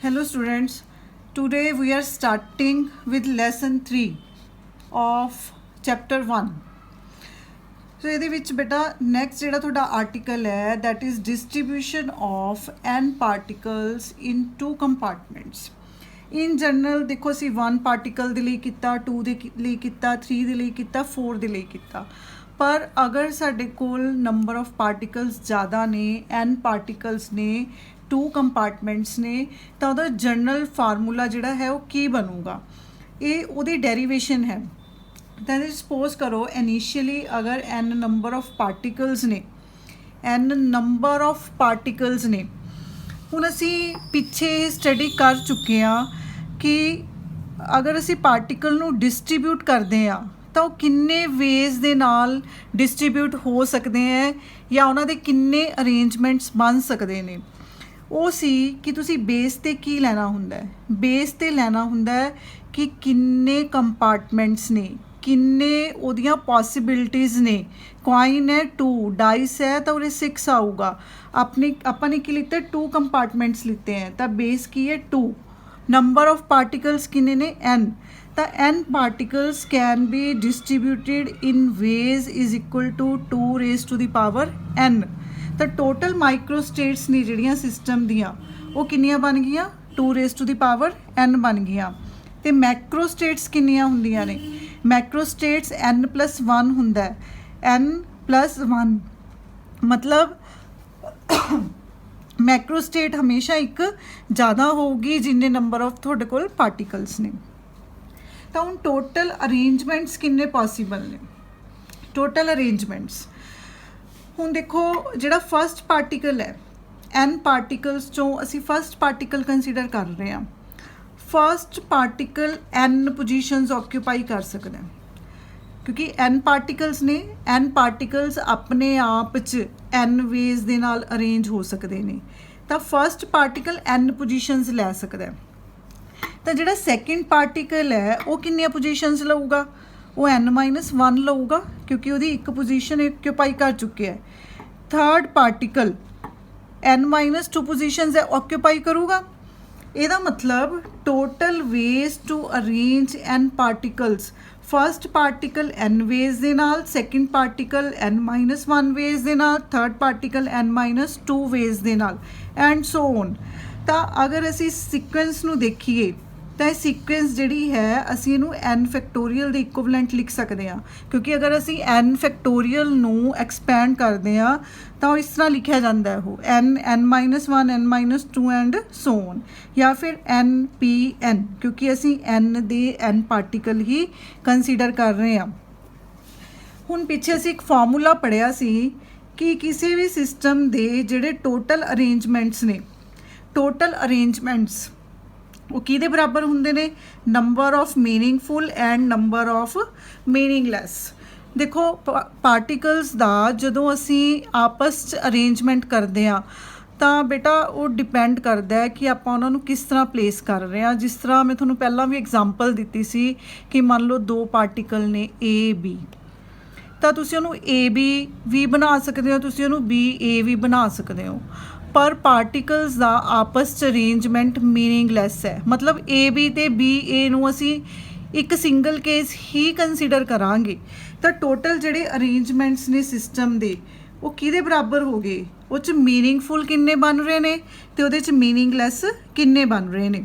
Hello students, today we are starting with lesson 3 of chapter 1. So ਇਹਦੇ ਵਿੱਚ ਬੇਟਾ next ਜਿਹੜਾ ਤੁਹਾਡਾ article ਹੈ that is distribution of n particles in two compartments. In general ਦੇਖੋ ਅਸੀਂ 1 particle ਦੇ ਲਈ ਕੀਤਾ, 2 ਦੇ ਲਈ ਕੀਤਾ, 3 ਦੇ ਲਈ ਕੀਤਾ, 4 ਦੇ ਲਈ ਕੀਤਾ। ਪਰ ਅਗਰ ਸਾਡੇ ਕੋਲ ਨੰਬਰ ਆਫ ਪਾਰਟੀਕਲਸ ਜ਼ਿਆਦਾ ਨੇ, n ਪਾਰਟੀਕਲਸ ਨੇ, 2 ਕੰਪਾਰਟਮੈਂਟਸ ਨੇ, ਤਾਂ ਉਹਦਾ ਜਨਰਲ ਫਾਰਮੂਲਾ ਜਿਹੜਾ ਹੈ ਉਹ ਕੀ ਬਣੂਗਾ, ਇਹ ਉਹਦੀ ਡੈਰੀਵੇਸ਼ਨ ਹੈ। ਤਾਂ ਸਪੋਜ਼ ਕਰੋ ਇਨੀਸ਼ੀਅਲੀ ਅਗਰ n ਨੰਬਰ ਆਫ ਪਾਰਟੀਕਲਸ ਨੇ, n ਨੰਬਰ ਆਫ ਪਾਰਟੀਕਲਸ ਨੇ, ਹੁਣ ਅਸੀਂ ਪਿੱਛੇ ਸਟੱਡੀ ਕਰ ਚੁੱਕੇ ਹਾਂ ਕਿ ਅਗਰ ਅਸੀਂ ਪਾਰਟੀਕਲ ਨੂੰ ਡਿਸਟਰੀਬਿਊਟ ਕਰਦੇ ਹਾਂ ਤਾਂ ਉਹ ਕਿੰਨੇ ਵੇਜ਼ ਦੇ ਨਾਲ ਡਿਸਟਰੀਬਿਊਟ ਹੋ ਸਕਦੇ ਹੈ ਜਾਂ ਉਹਨਾਂ ਦੇ ਕਿੰਨੇ ਅਰੇਂਜਮੈਂਟਸ ਬਣ ਸਕਦੇ ਨੇ। ਉਹ ਸੀ ਕਿ ਤੁਸੀਂ ਬੇਸ 'ਤੇ ਕੀ ਲੈਣਾ ਹੁੰਦਾ ਹੈ, ਬੇਸ 'ਤੇ ਲੈਣਾ ਹੁੰਦਾ ਹੈ ਕਿ ਕਿੰਨੇ ਕੰਪਾਰਟਮੈਂਟਸ ਨੇ, ਕਿੰਨੇ ਉਹਦੀਆਂ ਪੋਸੀਬਿਲਿਟੀਜ਼ ਨੇ। ਕੁਆਇਨ ਹੈ 2, ਡਾइस है तो उन्हें 6 आऊगा। ਆਪਾਂ ਨੇ ਕੀ ਲਿੱਤਾ 2 ਕੰਪਾਰਟਮੈਂਟਸ ਲਿੱਤੇ हैं ਤਾਂ ਬੇਸ ਕੀ ਹੈ 2। ਨੰਬਰ ਆਫ ਪਾਰਟੀਕਲਸ ਕਿੰਨੇ ਨੇ n, ਤਾਂ n particles can be distributed in ways is equal to 2 raise to the power n। ਤਾਂ ਟੋਟਲ ਮਾਈਕਰੋਸਟੇਟਸ ਨੇ ਜਿਹੜੀਆਂ ਸਿਸਟਮ ਦੀਆਂ ਉਹ ਕਿੰਨੀਆਂ ਬਣ ਗਈਆਂ 2 raise to the power n ਬਣ ਗਈਆਂ। ਤੇ ਮੈਕਰੋਸਟੇਟਸ ਕਿੰਨੀਆਂ ਹੁੰਦੀਆਂ ਨੇ, ਮੈਕਰੋਸਟੇਟਸ n+1 ਹੁੰਦਾ ਹੈ, n+1 मतलब ਮੈਕਰੋਸਟੇਟ ਹਮੇਸ਼ਾ ਇੱਕ ਜ਼ਿਆਦਾ ਹੋਊਗੀ ਜਿੰਨੇ ਨੰਬਰ ਆਫ ਤੁਹਾਡੇ ਕੋਲ ਪਾਰਟੀਕਲਸ ਨੇ। ਤਾਂ ਹੁਣ ਟੋਟਲ ਅਰੇਂਜਮੈਂਟਸ ਕਿੰਨੇ ਪੋਸੀਬਲ ਨੇ, ਟੋਟਲ ਅਰੇਂਜਮੈਂਟਸ ਹੁਣ ਦੇਖੋ ਜਿਹੜਾ ਫਸਟ ਪਾਰਟੀਕਲ ਹੈ n ਪਾਰਟੀਕਲਸ ਚੋਂ ਅਸੀਂ ਫਸਟ ਪਾਰਟੀਕਲ ਕੰਸੀਡਰ ਕਰ ਰਹੇ ਹਾਂ। ਫਸਟ ਪਾਰਟੀਕਲ n ਪੋਜੀਸ਼ਨਸ ਆਕਿਊਪਾਈ ਕਰ ਸਕਦਾ ਕਿਉਂਕਿ n ਪਾਰਟੀਕਲਸ ਨੇ, n ਪਾਰਟੀਕਲਸ ਆਪਣੇ ਆਪ 'ਚ n ਵੇਜ਼ ਦੇ ਨਾਲ ਅਰੇਂਜ ਹੋ ਸਕਦੇ ਨੇ। ਤਾਂ ਫਸਟ ਪਾਰਟੀਕਲ n ਪੋਜੀਸ਼ਨਸ ਲੈ ਸਕਦਾ। ਤਾਂ ਜਿਹੜਾ ਸੈਕਿੰਡ ਪਾਰਟੀਕਲ ਹੈ ਉਹ ਕਿੰਨੀਆਂ ਪੋਜੀਸ਼ਨਸ ਲਊਗਾ, ਉਹ n-1 ਲਊਗਾ ਕਿਉਂਕਿ ਉਹਦੀ ਇੱਕ ਪੋਜੀਸ਼ਨ ਆਕਿਊਪਾਈ ਕਰ ਚੁੱਕਿਆ ਹੈ। ਥਰਡ ਪਾਰਟੀਕਲ n-2 ਪੋਜੀਸ਼ਨਸ ਆਕਿਊਪਾਈ ਕਰੂਗਾ। ਇਹਦਾ ਮਤਲਬ total ways to arrange n particles, first particle n ways ਦੇ ਨਾਲ, ਸੈਕਿੰਡ ਪਾਰਟੀਕਲ n-1 ਵੇਜ਼ ਦੇ ਨਾਲ, ਥਰਡ ਪਾਰਟੀਕਲ n-2 ਵੇਜ਼ ਦੇ ਨਾਲ ਐਂਡ ਸੋ ਔਨ। ਤਾਂ ਅਗਰ ਅਸੀਂ ਸੀਕੁਐਂਸ ਨੂੰ ਦੇਖੀਏ ਤਾਂ ਇਹ ਸੀਕੁਐਂਸ ਜਿਹੜੀ ਹੈ ਅਸੀਂ ਇਹਨੂੰ n ਫੈਕਟੋਰੀਅਲ ਦੇ ਇਕੁਇਵਲੈਂਟ ਲਿਖ ਸਕਦੇ ਹਾਂ ਕਿਉਂਕਿ ਅਗਰ ਅਸੀਂ n ਫੈਕਟੋਰੀਅਲ ਨੂੰ ਐਕਸਪੈਂਡ ਕਰਦੇ ਹਾਂ ਤਾਂ ਉਹ ਇਸ ਤਰ੍ਹਾਂ ਲਿਖਿਆ ਜਾਂਦਾ ਹੈ ਉਹ n-1 n-2 and so on, ਜਾਂ ਫਿਰ n-p-n ਕਿਉਂਕਿ ਅਸੀਂ n ਦੇ n ਪਾਰਟੀਕਲ ਹੀ ਕੰਸੀਡਰ ਕਰ ਰਹੇ ਹਾਂ। ਹੁਣ ਪਿੱਛੇ ਅਸੀਂ ਇੱਕ ਫਾਰਮੂਲਾ ਪੜ੍ਹਿਆ ਸੀ ਕਿ ਕਿਸੇ ਵੀ ਸਿਸਟਮ ਦੇ ਜਿਹੜੇ ਟੋਟਲ ਅਰੇਂਜਮੈਂਟਸ ਨੇ, ਟੋਟਲ ਅਰੇਂਜਮੈਂਟਸ ਉਹ ਕਿਹਦੇ ਬਰਾਬਰ ਹੁੰਦੇ ਨੇ, number of meaningful and number of meaningless. ਦੇਖੋ ਪਾਰਟੀਕਲਸ ਦਾ ਜਦੋਂ ਅਸੀਂ ਆਪਸ 'ਚ ਅਰੇਂਜਮੈਂਟ ਕਰਦੇ ਹਾਂ ਤਾਂ ਬੇਟਾ ਉਹ ਡਿਪੈਂਡ ਕਰਦਾ ਹੈ ਕਿ ਆਪਾਂ ਉਹਨਾਂ ਨੂੰ ਕਿਸ ਤਰ੍ਹਾਂ ਪਲੇਸ ਕਰ ਰਹੇ ਹਾਂ। ਜਿਸ ਤਰ੍ਹਾਂ ਮੈਂ ਤੁਹਾਨੂੰ ਪਹਿਲਾਂ ਵੀ ਐਗਜ਼ਾਮਪਲ ਦਿੱਤੀ ਸੀ ਕਿ ਮੰਨ ਲਓ 2 ਪਾਰਟੀਕਲ ਨੇ A-B, ਤਾਂ ਤੁਸੀਂ ਉਹਨੂੰ A-B ਵੀ ਬਣਾ ਸਕਦੇ ਹੋ, ਤੁਸੀਂ ਉਹਨੂੰ B-A ਵੀ ਬਣਾ ਸਕਦੇ ਹੋ। ਪਰ ਪਾਰਟੀਕਲਸ ਦਾ ਆਪਸ 'ਚ ਅਰੇਂਜਮੈਂਟ ਮੀਨਿੰਗਲੈਸ ਹੈ, ਮਤਲਬ A-B ਤੇ B-A ਨੂੰ ਅਸੀਂ ਇੱਕ ਸਿੰਗਲ ਕੇਸ ਹੀ ਕੰਸੀਡਰ ਕਰਾਂਗੇ। ਤਾਂ ਟੋਟਲ ਜਿਹੜੇ ਅਰੇਂਜਮੈਂਟਸ ਨੇ ਸਿਸਟਮ ਦੇ ਉਹ ਕਿਹਦੇ ਬਰਾਬਰ ਹੋ ਗਏ, ਉਹ 'ਚ ਮੀਨਿੰਗਫੁਲ ਕਿੰਨੇ ਬਣ ਰਹੇ ਨੇ ਅਤੇ ਉਹਦੇ 'ਚ ਮੀਨਿੰਗਲੈਸ ਕਿੰਨੇ ਬਣ ਰਹੇ ਨੇ।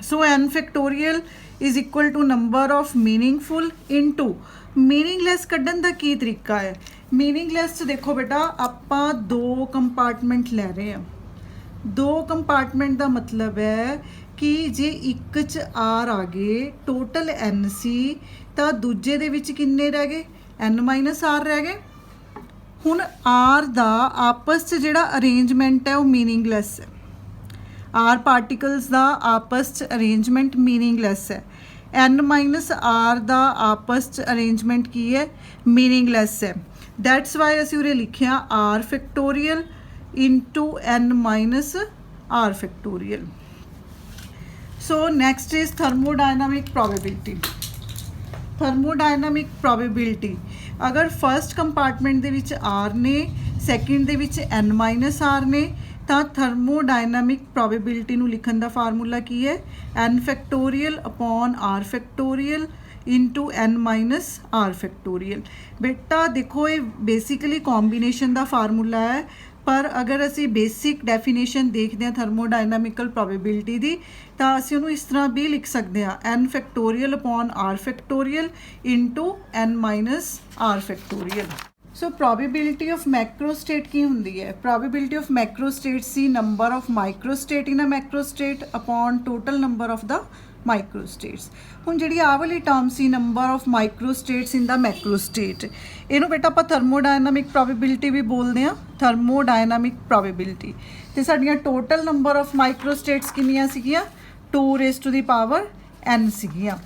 So n factorial is equal to number of meaningful into meaningless. ਕੱਢਣ ਦਾ ਕੀ ਤਰੀਕਾ ਹੈ, ਮੀਨਿੰਗਲੈਸ 'ਚ ਦੇਖੋ ਬੇਟਾ ਆਪਾਂ 2 ਕੰਪਾਰਟਮੈਂਟ ਲੈ ਰਹੇ ਹਾਂ। 2 ਕੰਪਾਰਟਮੈਂਟ ਦਾ ਮਤਲਬ ਹੈ ਕਿ ਜੇ ਇੱਕ 'ਚ r ਆ ਗਏ, ਟੋਟਲ n ਸੀ, ਤਾਂ ਦੂਜੇ ਦੇ ਵਿੱਚ ਕਿੰਨੇ ਰਹਿ ਗਏ, n-r ਰਹਿ ਗਏ। ਹੁਣ r ਦਾ ਆਪਸ 'ਚ ਜਿਹੜਾ ਅਰੇਂਜਮੈਂਟ ਹੈ ਉਹ ਮੀਨਿੰਗਲੈਸ ਹੈ, r ਪਾਰਟੀਕਲਸ ਦਾ ਆਪਸ 'ਚ ਅਰੇਂਜਮੈਂਟ ਮੀਨਿੰਗਲੈਸ ਹੈ। n-r ਦਾ ਆਪਸ 'ਚ ਅਰੇਂਜਮੈਂਟ ਕੀ ਹੈ, ਮੀਨਿੰਗਲੈਸ ਹੈ। ਦੈਟਸ ਵਾਈ ਅਸੀਂ ਉਰੇ ਲਿਖਿਆ r factorial into n-r factorial. So next is thermodynamic probability. Thermodynamic probability ਅਗਰ ਫਸਟ ਕੰਪਾਰਟਮੈਂਟ ਦੇ ਵਿੱਚ r ਨੇ, ਸੈਕਿੰਡ ਦੇ ਵਿੱਚ n-r ਨੇ, ਤਾਂ ਥਰਮੋਡਾਇਨਾਮਿਕ ਪ੍ਰੋਬੇਬਿਲਿਟੀ ਨੂੰ ਲਿਖਣ ਦਾ ਫਾਰਮੂਲਾ ਕੀ ਹੈ, n factorial upon r factorial into n minus r factorial. ਬੇਟਾ ਦੇਖੋ ਇਹ ਬੇਸਿਕਲੀ ਕੰਬੀਨੇਸ਼ਨ ਦਾ ਫਾਰਮੂਲਾ ਹੈ, ਪਰ ਅਗਰ ਅਸੀਂ ਬੇਸਿਕ ਡੈਫੀਨੇਸ਼ਨ ਦੇਖਦੇ ਹਾਂ ਥਰਮੋਡਾਇਨਾਮਿਕਲ ਪ੍ਰੋਬੇਬਿਲਿਟੀ ਦੀ ਤਾਂ ਅਸੀਂ ਉਹਨੂੰ ਇਸ ਤਰ੍ਹਾਂ ਵੀ ਲਿਖ ਸਕਦੇ ਹਾਂ, n factorial upon r factorial into n minus r factorial. So probability of macrostate ਕੀ ਹੁੰਦੀ ਹੈ, ਪ੍ਰੋਬੇਬਿਲਿਟੀ ਆਫ ਮੈਕਰੋਸਟੇਟ ਸੀ number of microstate in a macrostate upon total number of the microstates. ਹੁਣ ਜਿਹੜੀ ਆਹ ਵਾਲੀ ਟਰਮ ਸੀ number of microstates in the macrostate, ਇਹਨੂੰ ਬੇਟਾ ਆਪਾਂ ਥਰਮੋਡਾਇਨਾਮਿਕ ਪ੍ਰੋਬੇਬਿਲਿਟੀ ਵੀ ਬੋਲਦੇ ਹਾਂ, ਥਰਮੋਡਾਇਨਾਮਿਕ ਪ੍ਰੋਬੇਬਿਲਿਟੀ। ਤੇ ਸਾਡੀਆਂ ਟੋਟਲ ਨੰਬਰ ਆਫ ਮਾਈਕਰੋਸਟੇਟਸ ਕਿੰਨੀਆਂ ਸੀਗੀਆਂ, 2n ਸੀਗੀਆਂ।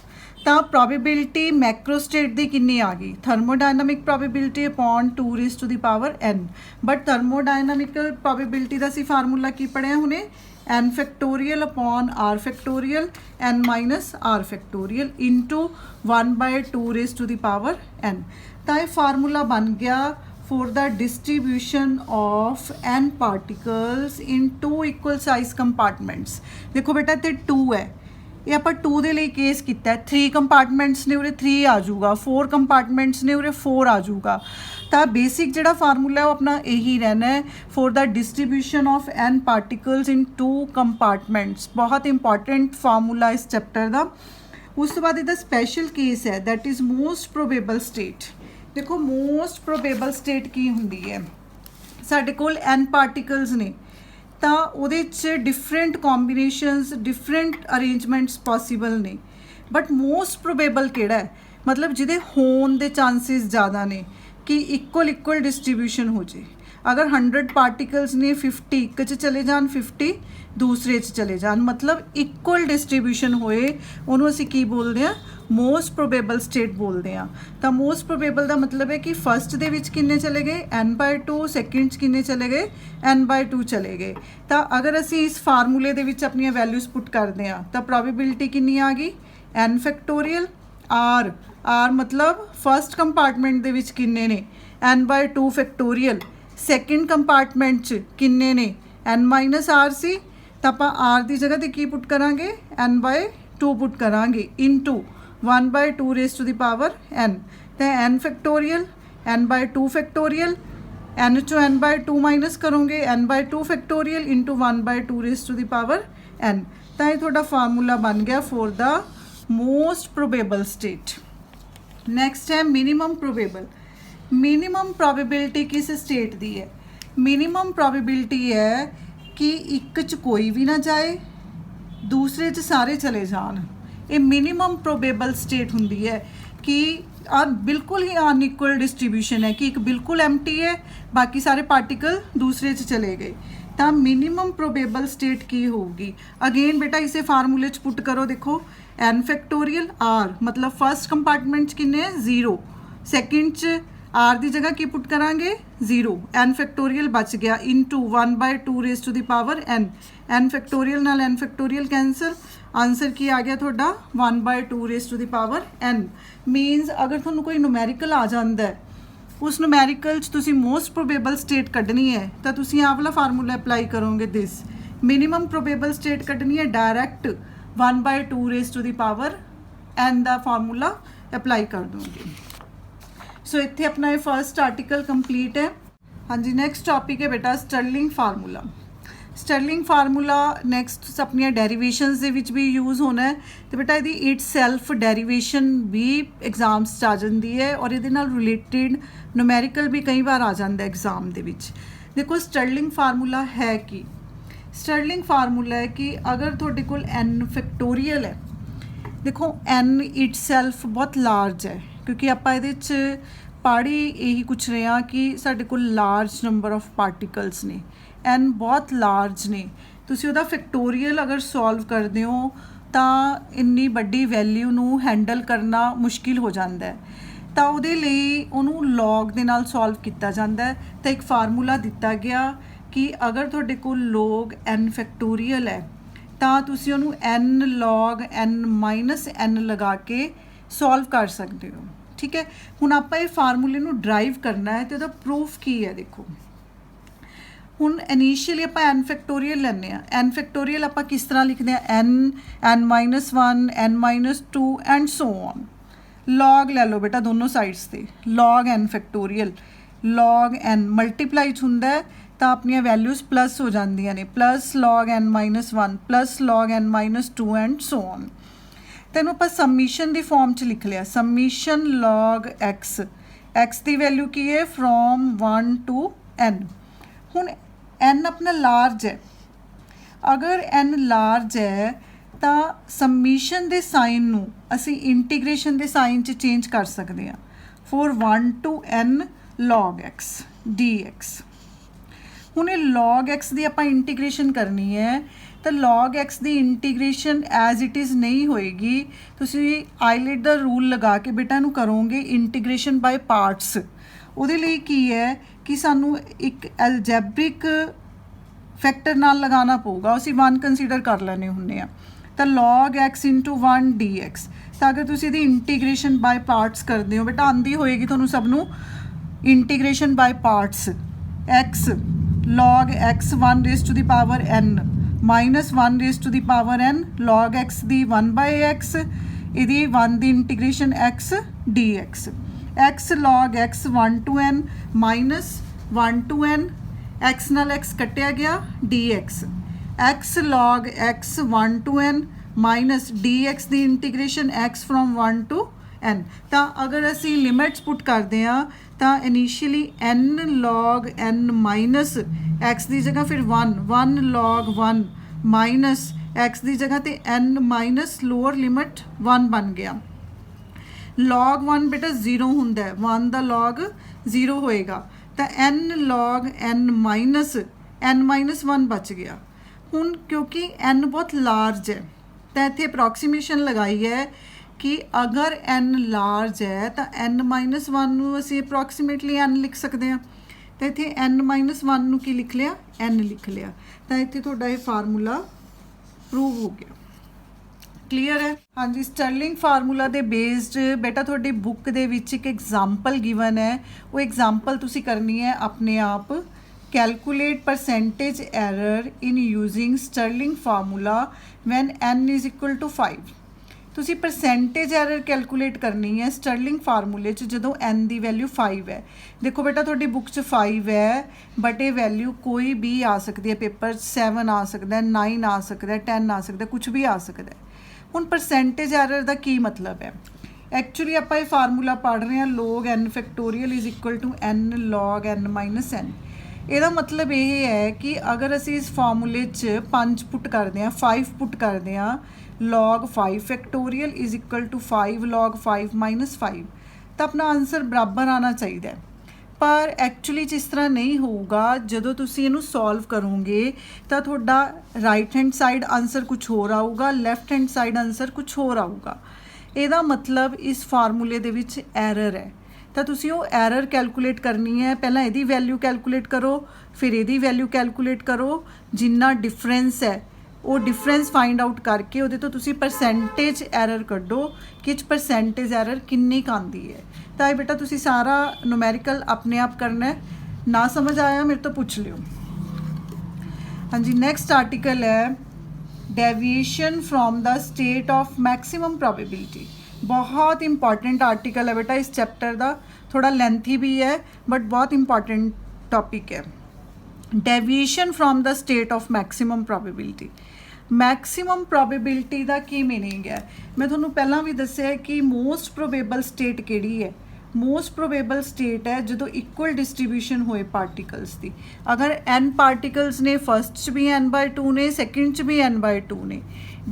ਤਾਂ ਪ੍ਰੋਬੇਬਿਲਿਟੀ ਮੈਕਰੋਸਟੇਟ ਦੀ ਕਿੰਨੀ ਆ ਗਈ, thermodynamic probability upon 2n। But thermodynamical probability ਦਾ ਅਸੀਂ ਫਾਰਮੂਲਾ ਕੀ ਪੜ੍ਹਿਆ ਹੁਣੇ, n factorial upon r factorial n minus r factorial into 1/2n। ਤਾਂ ਇਹ ਫਾਰਮੂਲਾ ਬਣ ਗਿਆ for the distribution of n particles in 2 equal size compartments। देखो बेटा इतने 2 है, ये आप 2 ਦੇ ਲਈ ਕੇਸ ਕੀਤਾ ਹੈ, 3 ਕੰਪਾਰਟਮੈਂਟਸ ਨੇ ਉਰੇ 3 ਆ ਜਾਊਗਾ, 4 ਕੰਪਾਰਟਮੈਂਟਸ ਨੇ ਉਰੇ 4 ਆ ਜਾਊਗਾ। ਤਾਂ ਬੇਸਿਕ ਜਿਹੜਾ ਫਾਰਮੂਲਾ ਹੈ ਉਹ ਆਪਣਾ ਇਹੀ ਰਹਿਣਾ ਹੈ, for the distribution of n particles in 2 ਕੰਪਾਰਟਮੈਂਟਸ। ਬਹੁਤ ਇੰਪੋਰਟੈਂਟ ਫਾਰਮੂਲਾ ਇਸ ਚੈਪਟਰ ਦਾ। ਉਸ ਤੋਂ ਬਾਅਦ ਇਹਦਾ ਸਪੈਸ਼ਲ ਕੇਸ ਹੈ, that is most probable state. ਦੇਖੋ ਮੋਸਟ ਪ੍ਰੋਬੇਬਲ ਸਟੇਟ ਕੀ ਹੁੰਦੀ ਹੈ, ਸਾਡੇ ਕੋਲ n ਪਾਰਟੀਕਲਸ ਨੇ ਤਾਂ ਉਹਦੇ 'ਚ different combinations different arrangements possible ਨੇ, ਬਟ ਮੋਸਟ ਪ੍ਰੋਬੇਬਲ ਕਿਹੜਾ ਹੈ, ਮਤਲਬ ਜਿਹਦੇ ਹੋਣ ਦੇ ਚਾਂਸਿਸ ਜ਼ਿਆਦਾ ਨੇ ਕਿ ਇਕੁਅਲ ਡਿਸਟ੍ਰੀਬਿਊਸ਼ਨ ਹੋ ਜੇ। ਅਗਰ 100 ਪਾਰਟੀਕਲਸ ਨੇ 50 ਇੱਕ 'ਚ ਚਲੇ ਜਾਣ, 50 ਦੂਸਰੇ 'ਚ ਚਲੇ ਜਾਣ, ਮਤਲਬ ਇਕੁਅਲ ਡਿਸਟ੍ਰੀਬਿਊਸ਼ਨ ਹੋਏ, ਉਹਨੂੰ ਅਸੀਂ ਕੀ ਬੋਲਦੇ ਹਾਂ, ਮੋਸਟ ਪ੍ਰੋਬੇਬਲ ਸਟੇਟ ਬੋਲਦੇ ਹਾਂ। ਤਾਂ ਮੋਸਟ ਪ੍ਰੋਬੇਬਲ ਦਾ ਮਤਲਬ ਹੈ ਕਿ ਫਸਟ ਦੇ ਵਿੱਚ ਕਿੰਨੇ ਚਲੇ ਗਏ, n/2, ਸੈਕਿੰਡ 'ਚ ਕਿੰਨੇ ਚਲੇ ਗਏ, n/2 ਚਲੇ ਗਏ। ਤਾਂ ਅਗਰ ਅਸੀਂ ਇਸ ਫਾਰਮੂਲੇ ਦੇ ਵਿੱਚ ਆਪਣੀਆਂ ਵੈਲਿਊਜ਼ ਪੁੱਟ ਕਰਦੇ ਹਾਂ ਤਾਂ ਪ੍ਰੋਬੇਬਿਲਿਟੀ ਕਿੰਨੀ ਆ ਗਈ, n ਫੈਕਟੋਰੀਅਲ r ਮਤਲਬ ਫਸਟ ਕੰਪਾਰਟਮੈਂਟ ਦੇ ਵਿੱਚ ਕਿੰਨੇ ਨੇ, n/2 ਫੈਕਟੋਰੀਅਲ, ਸੈਕਿੰਡ ਕੰਪਾਰਟਮੈਂਟ 'ਚ ਕਿੰਨੇ ਨੇ, n-r ਸੀ, ਤਾਂ ਆਪਾਂ r ਦੀ ਜਗ੍ਹਾ 'ਤੇ ਕੀ ਪੁੱਟ ਕਰਾਂਗੇ, n/2 ਪੁੱਟ ਕਰਾਂਗੇ ਇੰਟੂ 1/2n। ਤਾਂ n factorial n/2 factorial, n ਚੋਂ n/2 ਮਾਈਨਸ ਕਰੋਗੇ, n/2 ਫੈਕਟੋਰੀਅਲ ਇੰਟੂ 1/2n। ਤਾਂ ਇਹ ਤੁਹਾਡਾ ਫਾਰਮੂਲਾ ਬਣ ਗਿਆ for the most probable state. Next ਹੈ ਮਿਨੀਮਮ ਪ੍ਰੋਬੇਬਲ। ਮਿਨੀਮਮ ਪ੍ਰੋਬੇਬਿਲਿਟੀ ਕਿਸ ਸਟੇਟ ਦੀ ਹੈ, ਮਿਨੀਮਮ ਪ੍ਰੋਬੇਬਿਲਿਟੀ ਹੈ ਕਿ ਇੱਕ 'ਚ ਕੋਈ ਵੀ ਨਾ ਜਾਏ, ਦੂਸਰੇ 'ਚ ਸਾਰੇ ਚਲੇ ਜਾਣ। ਇਹ ਮਿਨੀਮਮ ਪ੍ਰੋਬੇਬਲ ਸਟੇਟ ਹੁੰਦੀ ਹੈ ਕਿ ਬਿਲਕੁਲ ਹੀ ਅਨਇਕੁਅਲ ਡਿਸਟ੍ਰੀਬਿਊਸ਼ਨ ਹੈ, ਕਿ ਇੱਕ ਬਿਲਕੁਲ ਐਮਟੀ ਹੈ, ਬਾਕੀ ਸਾਰੇ ਪਾਰਟੀਕਲ ਦੂਸਰੇ 'ਚ ਚਲੇ ਗਏ। ਤਾਂ ਮਿਨੀਮਮ ਪ੍ਰੋਬੇਬਲ ਸਟੇਟ ਕੀ ਹੋਊਗੀ, ਅਗੇਨ ਬੇਟਾ ਇਸੇ ਫਾਰਮੂਲੇ 'ਚ ਪੁੱਟ ਕਰੋ। ਦੇਖੋ n ਫੈਕਟੋਰੀਅਲ r ਮਤਲਬ ਫਸਟ ਕੰਪਾਰਟਮੈਂਟ 'ਚ ਕਿੰਨੇ ਹੈ, 0, ਸੈਕਿੰਡ 'ਚ r ਦੀ ਜਗ੍ਹਾ ਕੀ ਪੁੱਟ ਕਰਾਂਗੇ, 0, n ਫੈਕਟੋਰੀਅਲ ਬਚ ਗਿਆ ਇੰਟੂ 1/2n। n ਫੈਕਟੋਰੀਅਲ ਨਾਲ n ਫੈਕਟੋਰੀਅਲ ਕੈਂਸਲ, ਆਨਸਰ ਕੀ ਆ ਗਿਆ ਤੁਹਾਡਾ 1/2n। ਮੀਨਸ ਅਗਰ ਤੁਹਾਨੂੰ ਕੋਈ ਨੂਮੈਰੀਕਲ ਆ ਜਾਂਦਾ ਹੈ, ਉਸ ਨੂਮੈਰੀਕਲ 'ਚ ਤੁਸੀਂ ਮੋਸਟ ਪ੍ਰੋਬੇਬਲ ਸਟੇਟ ਕੱਢਣੀ ਹੈ ਤਾਂ ਤੁਸੀਂ ਆਹ ਵਾਲਾ ਫਾਰਮੂਲਾ ਅਪਲਾਈ ਕਰੋਗੇ। ਦਿਸ ਮਿਨੀਮਮ ਪ੍ਰੋਬੇਬਲ ਸਟੇਟ ਕੱਢਣੀ ਹੈ, ਡਾਇਰੈਕਟ 1/2n ਦਾ ਫਾਰਮੂਲਾ ਅਪਲਾਈ ਕਰ ਦੋਗੇ। ਸੋ ਇੱਥੇ ਆਪਣਾ ਇਹ ਫਸਟ ਆਰਟੀਕਲ ਕੰਪਲੀਟ ਹੈ। ਹਾਂਜੀ, ਨੈਕਸਟ ਟੌਪਿਕ ਹੈ ਬੇਟਾ Sterling formula. Sterling formula next ਆਪਣੀਆਂ ਡੈਰੀਵੇਸ਼ਨਸ ਦੇ ਵਿੱਚ ਵੀ ਯੂਜ਼ ਹੋਣਾ ਹੈ ਤੇ ਬੇਟਾ ਇਹਦੀ ਇਟ ਸੈਲਫ ਡੈਰੀਵੇਸ਼ਨ ਵੀ ਐਗਜ਼ਾਮਸ 'ਚ ਆ ਜਾਂਦੀ ਹੈ ਔਰ ਇਹਦੇ ਨਾਲ ਰਿਲੇਟਿਡ ਨੂਮੈਰੀਕਲ ਵੀ ਕਈ ਵਾਰ ਆ ਜਾਂਦਾ ਐਗਜ਼ਾਮ ਦੇ ਵਿੱਚ। ਦੇਖੋ ਸਟਰਲਿੰਗ ਫਾਰਮੂਲਾ ਹੈ ਕੀ, ਸਟਰਲਿੰਗ ਫਾਰਮੂਲਾ ਹੈ ਕਿ ਅਗਰ ਤੁਹਾਡੇ ਕੋਲ n ਫੈਕਟੋਰੀਅਲ ਹੈ, ਦੇਖੋ n ਇਟ ਸੈਲਫ ਬਹੁਤ ਲਾਰਜ ਹੈ ਕਿਉਂਕਿ ਆਪਾਂ ਇਹਦੇ 'ਚ ਪੜ੍ਹ ਇਹੀ ਪੁੱਛ ਰਹੇ ਹਾਂ ਕਿ ਸਾਡੇ ਕੋਲ ਲਾਰਜ ਨੰਬਰ ਆਫ ਪਾਰਟੀਕਲਸ ਨੇ, n ਬਹੁਤ ਲਾਰਜ ਨੇ। ਤੁਸੀਂ ਉਹਦਾ ਫੈਕਟੋਰੀਅਲ ਅਗਰ ਸੋਲਵ ਕਰਦੇ ਹੋ ਤਾਂ ਇੰਨੀ ਵੱਡੀ ਵੈਲਿਊ ਨੂੰ ਹੈਂਡਲ ਕਰਨਾ ਮੁਸ਼ਕਿਲ ਹੋ ਜਾਂਦਾ ਹੈ, ਤਾਂ ਉਹਦੇ ਲਈ ਉਹਨੂੰ ਲੌਗ ਦੇ ਨਾਲ ਸੋਲਵ ਕੀਤਾ ਜਾਂਦਾ ਹੈ। ਤਾਂ ਇੱਕ ਫਾਰਮੂਲਾ ਦਿੱਤਾ ਗਿਆ ਕਿ ਅਗਰ ਤੁਹਾਡੇ ਕੋਲ ਲੌਗ n ਫੈਕਟੋਰੀਅਲ ਹੈ ਤਾਂ ਤੁਸੀਂ ਉਹਨੂੰ n log n-n ਲਗਾ ਕੇ ਸੋਲਵ ਕਰ ਸਕਦੇ ਹੋ। ਠੀਕ ਹੈ, ਹੁਣ ਆਪਾਂ ਇਹ ਫਾਰਮੂਲੇ ਨੂੰ ਡਰਾਈਵ ਕਰਨਾ ਹੈ ਤੇ ਉਹਦਾ ਪ੍ਰੂਫ ਕੀ ਹੈ। ਦੇਖੋ ਹੁਣ ਇਨੀਸ਼ੀਅਲੀ ਆਪਾਂ n ਫੈਕਟੋਰੀਅਲ ਲੈਂਦੇ ਆ। n ਫੈਕਟੋਰੀਅਲ ਆਪਾਂ ਕਿਸ ਤਰ੍ਹਾਂ ਲਿਖਦੇ ਆ, n-1 n-2 and so on. log ਲੈ ਲਓ ਬੇਟਾ ਦੋਨੋਂ ਸਾਈਡਸ ਤੇ, log n factorial, log n multiply 'ਚ ਹੁੰਦਾ ਹੈ ਤਾਂ ਆਪਣੀਆਂ ਵੈਲਿਊਜ਼ ਪਲੱਸ ਹੋ ਜਾਂਦੀਆਂ ਨੇ, plus log n-1 plus log n-2 and so on. ਤੈਨੂੰ ਆਪਾਂ ਸਮੀਸ਼ਨ ਦੀ ਫਾਰਮ 'ਚ ਲਿਖ ਲਿਆ, ਸਮੀਸ਼ਨ log x, x ਦੀ ਵੈਲਿਊ ਕੀ ਹੈ ਫਰੋਮ 1 to n। ਹੁਣ n ਆਪਣਾ ਲਾਰਜ ਹੈ, ਅਗਰ n ਲਾਰਜ ਹੈ ਤਾਂ ਸਮੀਸ਼ਨ ਦੇ ਸਾਈਨ ਨੂੰ ਅਸੀਂ ਇੰਟੀਗ੍ਰੇਸ਼ਨ ਦੇ ਸਾਈਨ 'ਚ ਚੇਂਜ ਕਰ ਸਕਦੇ ਹਾਂ, four 1 to n log x dx। ਹੁਣ ਇਹ log x ਦੀ ਆਪਾਂ ਇੰਟੀਗ੍ਰੇਸ਼ਨ ਕਰਨੀ ਹੈ ਤਾਂ log x the integration as it is ਨਹੀਂ ਹੋਏਗੀ, ਤੁਸੀਂ ਆਈਲੈਟ ਦਾ ਰੂਲ ਲਗਾ ਕੇ ਬੇਟਾ ਨੂੰ ਕਰੋਗੇ ਇੰਟੀਗ੍ਰੇਸ਼ਨ ਬਾਏ ਪਾਰਟਸ। ਉਹਦੇ ਲਈ ਕੀ ਹੈ ਕਿ ਸਾਨੂੰ ਇੱਕ ਐਲਜੈਬਰਿਕ ਫੈਕਟਰ ਨਾਲ ਲਗਾਉਣਾ ਪਊਗਾ, ਅਸੀਂ 1 ਕੰਸੀਡਰ ਕਰ ਲੈਣੇ ਹੁੰਦੇ ਆ, ਤਾਂ log x into 1 dx। ਤਾਂ ਅਗਰ ਤੁਸੀਂ ਇਹਦੀ ਇੰਟੀਗ੍ਰੇਸ਼ਨ ਬਾਏ ਪਾਰਟਸ ਕਰਦੇ ਹੋ ਬੇਟਾ, ਆਉਂਦੀ ਹੋਏਗੀ ਤੁਹਾਨੂੰ ਸਭ ਨੂੰ integration by parts, x log x 1 raised to the power n minus 1 raised to the power n log x the 1 by x, ਇਹਦੀ 1 ਦੀ integration x dx, x log x 1 to n minus 1 to n, x ਨਾਲ x ਕੱਟਿਆ ਗਿਆ dx, x log x 1 to n minus dx the integration x from 1 to n। ਤਾਂ ਅਗਰ ਅਸੀਂ limits ਪੁੱਟ ਕਰਦੇ ਹਾਂ ਤਾਂ initially n log n minus x ਦੀ ਜਗ੍ਹਾ ਫਿਰ 1 log 1 ਮਾਈਨਸ x ਦੀ ਜਗ੍ਹਾ ਤੇ n ਮਾਈਨਸ ਲੋਅਰ ਲਿਮਿਟ 1 ਬਣ ਗਿਆ। log 1 ਬੇਟਾ 0 ਹੁੰਦਾ ਹੈ, 1 ਦਾ log 0 ਹੋਏਗਾ ਤਾਂ n log n minus n-1 ਬਚ ਗਿਆ। ਹੁਣ ਕਿਉਂਕਿ n ਬਹੁਤ ਲਾਰਜ ਹੈ ਤਾਂ ਇੱਥੇ ਅਪਰੋਕਸੀਮੇਸ਼ਨ ਲਗਾਈ ਹੈ ਕਿ ਅਗਰ n ਲਾਰਜ ਹੈ ਤਾਂ n-1 ਨੂੰ ਅਸੀਂ ਅਪਰੋਕਸੀਮੇਟਲੀ n ਲਿਖ ਸਕਦੇ ਹਾਂ, ਤਾਂ ਇੱਥੇ n-1 ਨੂੰ ਕੀ ਲਿਖ ਲਿਆ, n ਲਿਖ ਲਿਆ, ਤਾਂ ਇੱਥੇ ਤੁਹਾਡਾ ਇਹ ਫਾਰਮੂਲਾ ਪ੍ਰੂਵ ਹੋ ਗਿਆ। ਕਲੀਅਰ ਹੈ? ਹਾਂਜੀ, ਸਟਰਲਿੰਗ ਫਾਰਮੂਲਾ ਦੇ ਬੇਸਡ ਬੇਟਾ ਤੁਹਾਡੀ ਬੁੱਕ ਦੇ ਵਿੱਚ ਇੱਕ ਐਗਜ਼ਾਮਪਲ ਗਿਵਨ ਹੈ, ਉਹ ਐਗਜ਼ਾਮਪਲ ਤੁਸੀਂ ਕਰਨੀ ਹੈ ਆਪਣੇ ਆਪ। Calculate percentage error in using Stirling formula when n is equal to 5। ਤੁਸੀਂ ਪਰਸੈਂਟੇਜ ਐਰਰ ਕੈਲਕੂਲੇਟ ਕਰਨੀ ਹੈ ਸਟਰਲਿੰਗ ਫਾਰਮੂਲੇ 'ਚ ਜਦੋਂ n ਦੀ ਵੈਲਿਊ 5 ਹੈ। ਦੇਖੋ ਬੇਟਾ ਤੁਹਾਡੀ ਬੁੱਕ 'ਚ 5 ਹੈ ਬਟ ਇਹ ਵੈਲਿਊ ਕੋਈ ਵੀ ਆ ਸਕਦੀ ਹੈ, ਪੇਪਰ 'ਚ 7 ਆ ਸਕਦਾ, 9 ਆ ਸਕਦਾ, 10 ਆ ਸਕਦਾ, ਕੁਝ ਵੀ ਆ ਸਕਦਾ। ਹੁਣ ਪਰਸੈਂਟੇਜ ਐਰਰ ਦਾ ਕੀ ਮਤਲਬ ਹੈ? ਐਕਚੁਅਲੀ ਆਪਾਂ ਇਹ ਫਾਰਮੂਲਾ ਪੜ੍ਹ ਰਹੇ ਹਾਂ log n factorial is equal to n log n minus n। ਇਹਦਾ ਮਤਲਬ ਇਹ ਹੈ ਕਿ ਅਗਰ ਅਸੀਂ ਇਸ ਫਾਰਮੂਲੇ 'ਚ 5 ਪੁੱਟ ਕਰਦੇ ਹਾਂ, 5 ਪੁੱਟ ਕਰਦੇ ਹਾਂ, log 5 factorial is equal to 5 log 5 minus 5, ਤਾਂ ਆਪਣਾ ਆਨਸਰ ਬਰਾਬਰ ਆਉਣਾ ਚਾਹੀਦਾ। ਪਰ ਐਕਚੁਅਲੀ ਜਿਸ ਤਰ੍ਹਾਂ ਨਹੀਂ ਹੋਊਗਾ, ਜਦੋਂ ਤੁਸੀਂ ਇਹਨੂੰ ਸੋਲਵ ਕਰੋਗੇ ਤਾਂ ਤੁਹਾਡਾ ਰਾਈਟ ਹੈਂਡ ਸਾਈਡ ਆਨਸਰ ਕੁਝ ਹੋਰ ਆਊਗਾ, ਲੈਫਟ ਹੈਂਡ ਸਾਈਡ ਆਨਸਰ ਕੁਝ ਹੋਰ ਆਊਗਾ। ਇਹਦਾ ਮਤਲਬ ਇਸ ਫਾਰਮੂਲੇ ਦੇ ਵਿੱਚ ਐਰਰ ਹੈ, ਤਾਂ ਤੁਸੀਂ ਉਹ ਐਰਰ ਕੈਲਕੂਲੇਟ ਕਰਨੀ ਹੈ। ਪਹਿਲਾਂ ਇਹਦੀ ਵੈਲਿਊ ਕੈਲਕੂਲੇਟ ਕਰੋ, ਫਿਰ ਇਹਦੀ ਵੈਲਿਊ ਕੈਲਕੂਲੇਟ ਕਰੋ, ਜਿੰਨਾ ਡਿਫਰੈਂਸ ਹੈ ਉਹ ਡਿਫਰੈਂਸ ਫਾਈਂਡ ਆਊਟ ਕਰਕੇ ਉਹਦੇ ਤੋਂ ਤੁਸੀਂ ਪਰਸੈਂਟੇਜ ਐਰਰ ਕੱਢੋ ਕਿ ਪਰਸੈਂਟੇਜ ਐਰਰ ਕਿੰਨੀ ਕੁ ਆਉਂਦੀ ਹੈ। ਤਾਂ ਇਹ ਬੇਟਾ ਤੁਸੀਂ ਸਾਰਾ ਨੂਮੈਰੀਕਲ ਆਪਣੇ ਆਪ ਕਰਨਾ ਹੈ, ਨਾ ਸਮਝ ਆਇਆ ਮੇਰੇ ਤੋਂ ਪੁੱਛ ਲਿਓ। ਹਾਂਜੀ, ਨੈਕਸਟ ਆਰਟੀਕਲ ਹੈ deviation from the state of maximum probability. बहुत इंपॉर्टेंट आर्टिकल है बेटा इस चैप्टर का, थोड़ा लेंथी भी है बट बहुत इंपॉर्टेंट टॉपिक है। Deviation from the state of maximum probability. Maximum probability का की मीनिंग है, मैं थोड़ा पहला भी दसिया कि मोस्ट प्रोबेबल स्टेट केड़ी है। मोस्ट प्रोबेबल स्टेट है जो इक्वल डिस्ट्रीब्यूशन होए पार्टिकल्स की। अगर n पार्टिकल्स ने फस्ट च भी n/2 ने, सैकेंड च भी n/2 ने।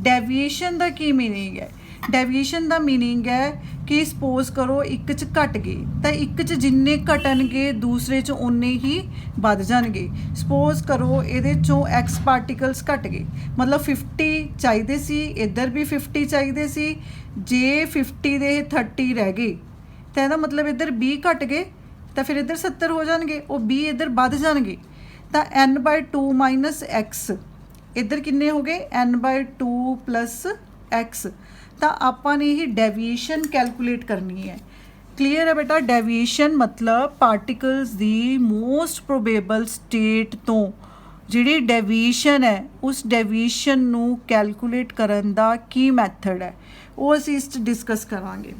डेविएशन का की मीनिंग है? डेविएशन का मीनिंग है कि सपोज करो एक च घट गए तो एक च जिन्ने घटनगे दूसरे च उन्ने ही वध जाणगे। सपोज करो ये x पार्टिकल्स घट गए, मतलब 50 चाहिए सी, इधर भी 50 चाहिए सी, जे 50 दे 30 रह गए तो यदा मतलब इधर 20 घट गए तो फिर इधर 70 हो जाएंगे, वो 20 इधर वध जाएंगे। तो n/2 माइनस x इधर किन्ने हो गए n/2 प्लस x। तो आपां ने ही डेविएशन कैलकुलेट करनी है। क्लीयर है बेटा। डेविएशन मतलब particles the most probable state तो ਜਿਹੜੀ ਡੈਵੀਏਸ਼ਨ ਹੈ ਉਸ ਡੈਵੀਏਸ਼ਨ ਨੂੰ ਕੈਲਕੂਲੇਟ ਕਰਨ ਦਾ ਕੀ ਮੈਥਡ ਹੈ ਉਹ ਅਸੀਂ ਇਸ 'ਚ ਡਿਸਕਸ ਕਰਾਂਗੇ।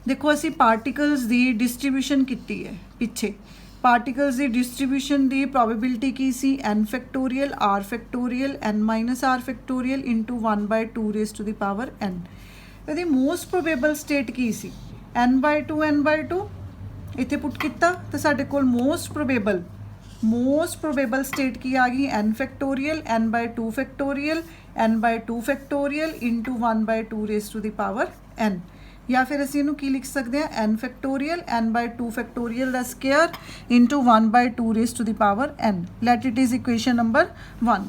ਦੇਖੋ ਅਸੀਂ ਪਾਰਟੀਕਲਸ ਦੀ ਡਿਸਟ੍ਰੀਬਿਊਸ਼ਨ ਕੀਤੀ ਹੈ ਪਿੱਛੇ। ਪਾਰਟੀਕਲਸ ਦੀ ਡਿਸਟ੍ਰੀਬਿਊਸ਼ਨ ਦੀ ਪ੍ਰੋਬੇਬਿਲਿਟੀ ਕੀ ਸੀ n factorial r factorial n minus r factorial into 1/2 raise to the power n। ਇਹਦੀ ਮੋਸਟ ਪ੍ਰੋਬੇਬਲ ਸਟੇਟ ਕੀ ਸੀ n/2 ਇੱਥੇ ਪੁੱਟ ਕੀਤਾ ਤਾਂ ਸਾਡੇ ਕੋਲ ਮੋਸਟ ਪ੍ਰੋਬੇਬਲ ਸਟੇਟ ਕੀ ਆ ਗਈ n factorial n/2 factorial n/2 factorial into 1/2 raise to the power n। ਜਾਂ ਫਿਰ ਅਸੀਂ ਇਹਨੂੰ ਕੀ ਲਿਖ ਸਕਦੇ ਹਾਂ n ਫੈਕਟੋਰੀਅਲ n/2 ਫੈਕਟੋਰੀਅਲ ਦਾ square into 1/2 raise to the power n। Let it is equation number 1।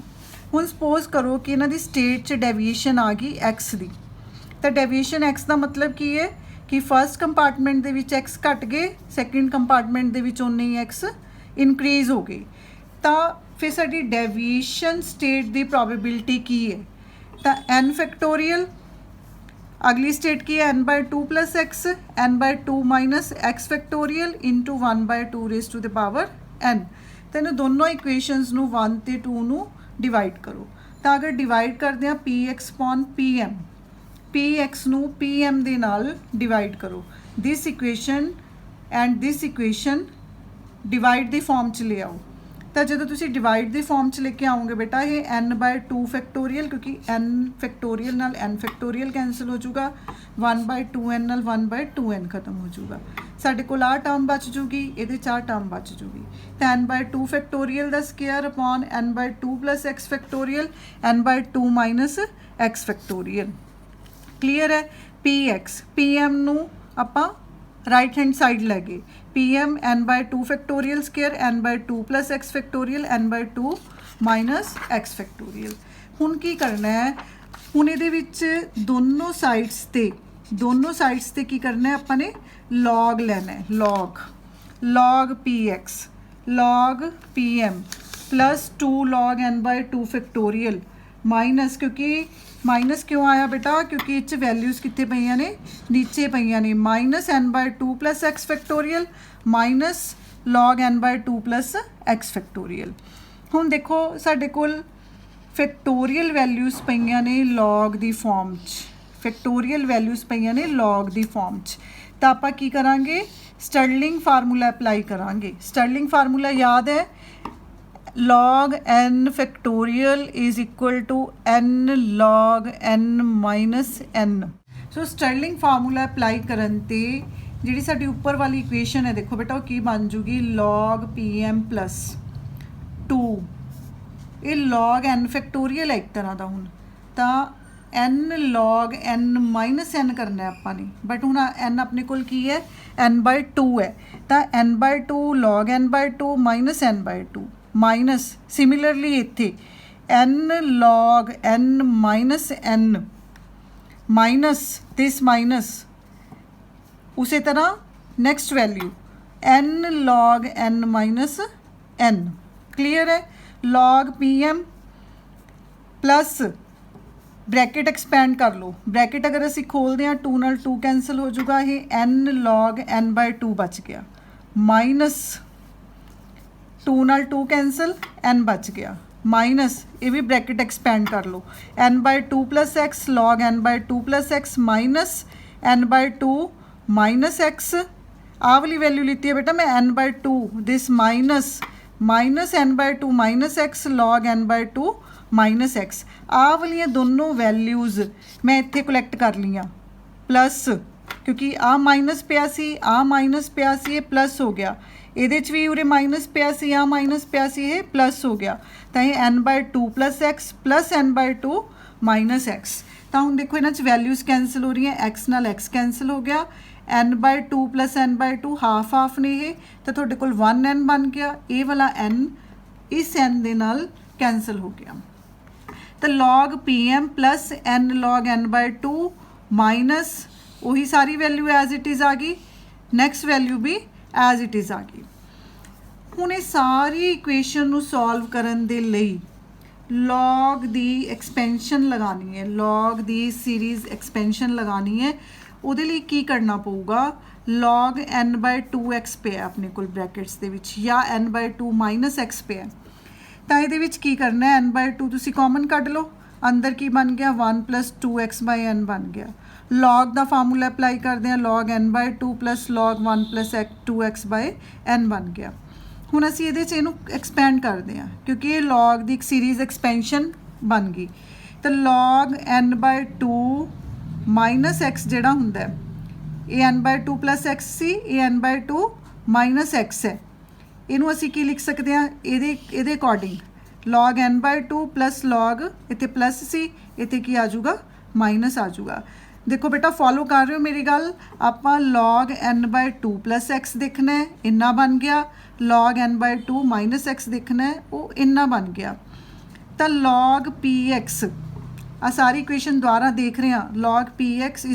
ਹੁਣ ਸਪੋਜ਼ ਕਰੋ ਕਿ ਇਹਨਾਂ ਦੀ ਸਟੇਟ 'ਚ ਡੈਵੀਏਸ਼ਨ ਆ ਗਈ x ਦੀ। ਤਾਂ ਡੈਵੀਏਸ਼ਨ x ਦਾ ਮਤਲਬ ਕੀ ਹੈ ਕਿ ਫਸਟ ਕੰਪਾਰਟਮੈਂਟ ਦੇ ਵਿੱਚ x ਘਟ ਗਏ, ਸੈਕਿੰਡ ਕੰਪਾਰਟਮੈਂਟ ਦੇ ਵਿੱਚ ਉਨੇ ਹੀ x ਇਨਕਰੀਜ਼ ਹੋ ਗਈ। ਤਾਂ ਫਿਰ ਸਾਡੀ ਡੈਵੀਏਸ਼ਨ ਸਟੇਟ ਦੀ ਪ੍ਰੋਬੇਬਿਲਿਟੀ ਕੀ ਹੈ ਤਾਂ n ਫੈਕਟੋਰੀਅਲ। अगली स्टेट की है n/2 plus X n/2 minus X factorial into 1/2 raise to the power n। तो इन दोनों इक्वेशनस नू 1 ते 2 नू डिवाइड करो। तो अगर डिवाइड करते हैं P X upon P M, P X नू पी एम दे नाल डिवाइड करो। This equation and this equation divide दी फॉर्म च ले आओ। तो जो तुम डिवाइड दी फॉर्म च लेके आओगे बेटा ये n/2 फैक्टोरियल, क्योंकि n फैक्टोरियल नाल n फैक्टोरियल कैंसल हो जाऊगा, 1/2n नाल 1/2n खत्म हो जाऊगा। साडे कोल आ टर्म बच जूगी, ये आ टर्म बच जूगी। तो n/2 फैक्टोरियल का square upon n/2 plus x factorial n/2 minus X factorial. Clear है। पी एक्स पी एम नू आपां राइट हैंड साइड लै गए, P M n/2 factorial square n/2 plus x factorial n/2 minus X factorial. हुण की करना है, हुण इहदे विच दोनों साइड्स ते की करना है, आपां ने लॉग लेना है। Log P X log P M plus 2 log n/2 factorial minus, क्योंकि माइनस क्यों आया बेटा क्योंकि इस वैल्यूज़ कितने पईयां ने नीचे पईयां ने, minus n/2 plus x factorial minus log n/2 plus x factorial. हुण देखो साडे कोल फैक्टोरियल वैल्यूज़ पईयां ने लॉग दी फॉर्म च, फैक्टोरियल वैल्यूज़ पईयां ने लॉग दी फॉर्म च। तो आपां की करांगे स्टर्लिंग फार्मूला अप्लाई करांगे। स्टर्लिंग फार्मूला याद है, log n factorial is equal to n log n minus n। So Stirling formula apply करन ते जिहड़ी साडी उपर वाली इक्वेशन है देखो बेटा की बन जूगी log pm प्लस 2, ये log n फैक्टोरियल है एक तरह का। हुण तां n log n minus n करना है आपां ने, बट हुण n अपने कोल की है n/2 है। तां n/2 log n/2 minus n/2 minus similarly इत्थे n log n minus n minus this minus, उसी तरह next value n log n minus n। Clear है। log pm plus bracket expand कर लो, ब्रैकेट अगर असी खोलते हैं 2 नाल 2 कैंसल हो जाऊगा, ये n log n/2 बच गया माइनस 2 नाल 2 कैंसल n बच गया माइनस ये भी ब्रैकेट एक्सपैंड कर लो n/2 plus x log n/2 plus x minus n/2 minus x. आ वाली वैल्यू लीती है बेटा मैं n/2 this minus n/2 minus x log n/2 minus x. आ वाली दोनों वैल्यूज़ मैं इत्थे कलैक्ट कर लियाँ प्लस, क्योंकि आ माइनस पिया सी आ माइनस पिया सी ये प्लस हो गया, ਇਹਦੇ ਚ ਵੀ ਉਰੇ ਮਾਈਨਸ ਪਿਆ ਸੀ ਆ ਮਾਈਨਸ ਪਿਆ ਸੀ ਇਹ ਪਲੱਸ ਹੋ ਗਿਆ। ਤਾਂ ਇਹ n/2 plus x plus n/2 minus x. ਤਾਂ ਹੁਣ ਦੇਖੋ ਇਹਨਾਂ 'ਚ ਵੈਲਿਊਜ਼ ਕੈਂਸਲ ਹੋ ਰਹੀਆਂ, x ਨਾਲ x ਕੈਂਸਲ ਹੋ ਗਿਆ, n/2 plus n/2 half half ਨੇ ਇਹ, ਤਾਂ ਤੁਹਾਡੇ ਕੋਲ 1n ਬਣ ਗਿਆ, ਇਹ ਵਾਲਾ n ਇਸ n ਦੇ ਨਾਲ ਕੈਂਸਲ ਹੋ ਗਿਆ। ਤਾਂ log pm plus n log n/2 minus ਉਹੀ ਸਾਰੀ वैल्यू एज इट इज़ आ गई, नैक्सट वैल्यू भी एज इट इज़ आ गई। हुण ये सारी इक्वेशन नू सॉल्व करन दे लई लॉग दी एक्सपेंशन लगानी है, लॉग दी सीरीज़ एक्सपेंशन लगानी है। ਉਹਦੇ ਲਈ ਕੀ ਕਰਨਾ ਪਊਗਾ, log n/2x ਪਿਆ ਆਪਣੇ ਕੋਲ ਬ੍ਰੈਕਟਸ ਦੇ ਵਿੱਚ ਜਾਂ n/2 -x ਪਿਆ। ਤਾਂ ਇਹਦੇ ਵਿੱਚ ਕੀ ਕਰਨਾ ਹੈ, n/2 ਤੁਸੀਂ ਕਾਮਨ ਕੱਢ ਲਓ, ਅੰਦਰ ਕੀ ਬਣ ਗਿਆ 1 + 2x/n ਬਣ ਗਿਆ। log ਦਾ ਫਾਰਮੂਲਾ ਅਪਲਾਈ ਕਰਦੇ ਹਾਂ, log n/2 + log 1 + 2x/n ਬਣ ਗਿਆ। ਹੁਣ ਅਸੀਂ ਇਹਦੇ 'ਚ ਇਹਨੂੰ ਐਕਸਪੈਂਡ ਕਰਦੇ ਹਾਂ ਕਿਉਂਕਿ ਇਹ log ਦੀ ਇੱਕ ਸੀਰੀਜ਼ ਐਕਸਪੈਂਸ਼ਨ ਬਣ ਗਈ। ਤਾਂ log n/2 -x ਜਿਹੜਾ ਹੁੰਦਾ ਹੈ, ਇਹ n/2 + x ਸੀ, ਇਹ n/2 -x ਹੈ। ਇਹਨੂੰ ਅਸੀਂ ਕੀ ਲਿਖ ਸਕਦੇ ਹਾਂ, ਇਹਦੇ ਅਕੋਰਡਿੰਗ log n/2 + log ਇੱਥੇ ਪਲੱਸ ਸੀ, ਇੱਥੇ ਕੀ ਆ ਜਾਊਗਾ ਮਾਈਨਸ ਆ ਜਾਊਗਾ। ਦੇਖੋ ਬੇਟਾ ਫੋਲੋ ਕਰ ਰਹੇ ਹੋ ਮੇਰੀ ਗੱਲ, ਆਪਾਂ log n/2 + x ਦੇਖਣਾ ਹੈ, ਇੰਨਾ ਬਣ ਗਿਆ, log n/2 -x ਦੇਖਣਾ ਹੈ, ਉਹ ਇੰਨਾ ਬਣ ਗਿਆ। ਤਾਂ log px ਆ ਸਾਰੀ ਇਕੁਏਸ਼ਨ ਦੁਆਰਾ ਦੇਖ ਰਹੇ ਹਾਂ, log px =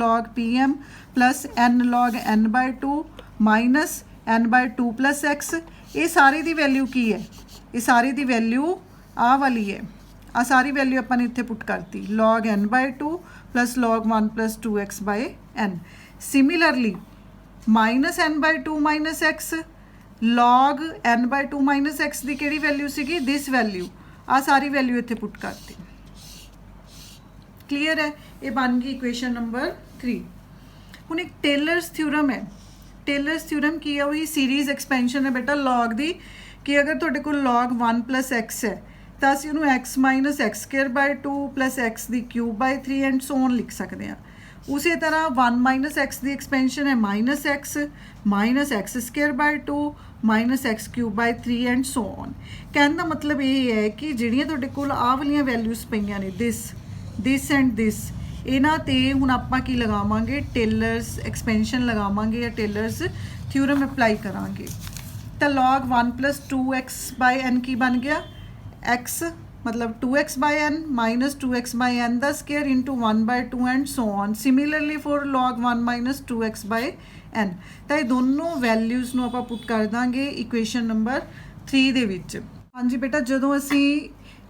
log pm + n log n/2 -n/2 + x। ਇਹ ਸਾਰੇ ਦੀ ਵੈਲਿਊ ਕੀ ਹੈ, ਇਹ ਸਾਰੇ ਦੀ ਵੈਲਿਊ ਆਹ ਵਾਲੀ ਹੈ, ਆ ਸਾਰੀ ਵੈਲਿਊ ਆਪਾਂ ਨੇ ਇੱਥੇ ਪੁੱਟ ਕਰਤੀ, log n/2 + log 1 + 2x/n। Similarly -n/2 -x log n/2 -x ਦੀ ਕਿਹੜੀ ਵੈਲਿਊ ਸੀਗੀ, ਦਿਸ ਵੈਲਿਊ, ਆ ਸਾਰੀ ਵੈਲਿਊ ਇੱਥੇ ਪੁੱਟ ਕਰਤੀ। ਕਲੀਅਰ ਹੈ, ਇਹ ਬਣ ਗਈ ਇਕੁਏਸ਼ਨ ਨੰਬਰ 3। ਹੁਣ ਇੱਕ ਟੇਲਰਸ ਥਿਊਰਮ ਹੈ। ਟੇਲਰਸ ਥਿਊਰਮ ਕੀ ਹੈ, ਉਹੀ ਸੀਰੀਜ਼ ਐਕਸਪੈਂਸ਼ਨ ਹੈ ਬੇਟਾ log ਦੀ, ਕਿ ਅਗਰ ਤੁਹਾਡੇ ਕੋਲ log 1 + x ਹੈ ਤਾਂ ਅਸੀਂ ਉਹਨੂੰ x - x²/2 + x³/3 and so on ਲਿਖ ਸਕਦੇ ਹਾਂ। ਉਸੇ ਤਰ੍ਹਾਂ 1 - x ਦੀ ਐਕਸਪੈਂਸ਼ਨ ਹੈ -x -x²/2 -x³/3 and so on. ਕਹਿਣ ਦਾ ਮਤਲਬ ਇਹ ਹੈ ਕਿ ਜਿਹੜੀਆਂ ਤੁਹਾਡੇ ਕੋਲ ਆਹ ਵਾਲੀਆਂ ਵੈਲਿਊਜ਼ ਪਈਆਂ ਨੇ, ਦਿਸ ਐਂਡ ਦਿਸ, ਇਹਨਾਂ ਤੇ ਹੁਣ ਆਪਾਂ ਕੀ ਲਗਾਵਾਂਗੇ, ਟੇਲਰਸ ਐਕਸਪੈਂਸ਼ਨ ਲਗਾਵਾਂਗੇ ਜਾਂ ਟੇਲਰਸ ਥਿਊਰਮ ਅਪਲਾਈ ਕਰਾਂਗੇ। ਤਾਂ log 1 + 2x/n ਕੀ ਬਣ ਗਿਆ, x मतलब 2x/n - 2x/n the square × 1/2 and so on. Similarly for log 1 - 2x/n। ਤਾਂ ਇਹ ਦੋਨੋਂ ਵੈਲਿਊਜ਼ ਨੂੰ ਆਪਾਂ ਪੁੱਟ ਕਰ ਦਾਂਗੇ ਇਕੁਏਸ਼ਨ ਨੰਬਰ 3 ਦੇ ਵਿੱਚ। ਹਾਂਜੀ ਬੇਟਾ, ਜਦੋਂ ਅਸੀਂ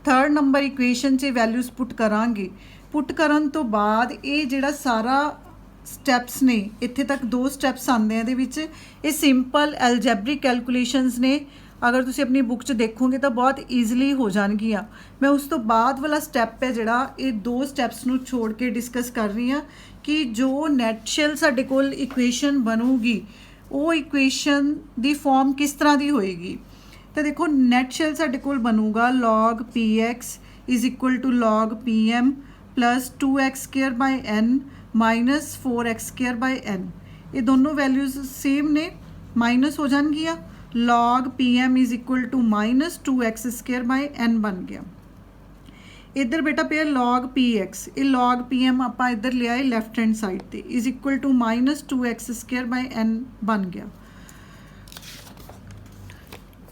3rd ਨੰਬਰ ਇਕੁਏਸ਼ਨ 'ਚ ਵੈਲਿਊਜ਼ ਪੁੱਟ ਕਰਾਂਗੇ, ਪੁੱਟ ਕਰਨ ਤੋਂ ਬਾਅਦ ਇਹ ਜਿਹੜਾ ਸਾਰਾ ਸਟੈਪਸ ਨੇ, ਇੱਥੇ ਤੱਕ 2 ਸਟੈਪਸ ਆਉਂਦੇ ਆ ਇਹਦੇ ਵਿੱਚ, ਇਹ ਸਿੰਪਲ ਐਲਜੈਬਰਿਕ ਕੈਲਕੂਲੇਸ਼ਨਸ ਨੇ। अगर तुसी अपनी बुक च देखोगे तो बहुत ईजिली हो जाएगियाँ। मैं उस तो बाद वाला स्टैप है जिहड़ा ये 2 स्टैप्स नूं छोड़ के डिस्कस कर रही हाँ कि जो नैटशेल साडे कोल इक्वेशन बनूगी वो इक्वेशन दी फॉर्म किस तरह दी होएगी। तो देखो नैटशेल साडे कोल बनूगा log px = log pm + 2x²/n - 4x²/n। ये दोनों वैल्यूज़ सेम ने, माइनस हो जाएगियाँ, log pm = -2x²/n बन गया। इधर बेटा पे log px, ये log pm आप इधर ले आए लैफ्ट हैंड साइड ते, = -2x²/n बन गया।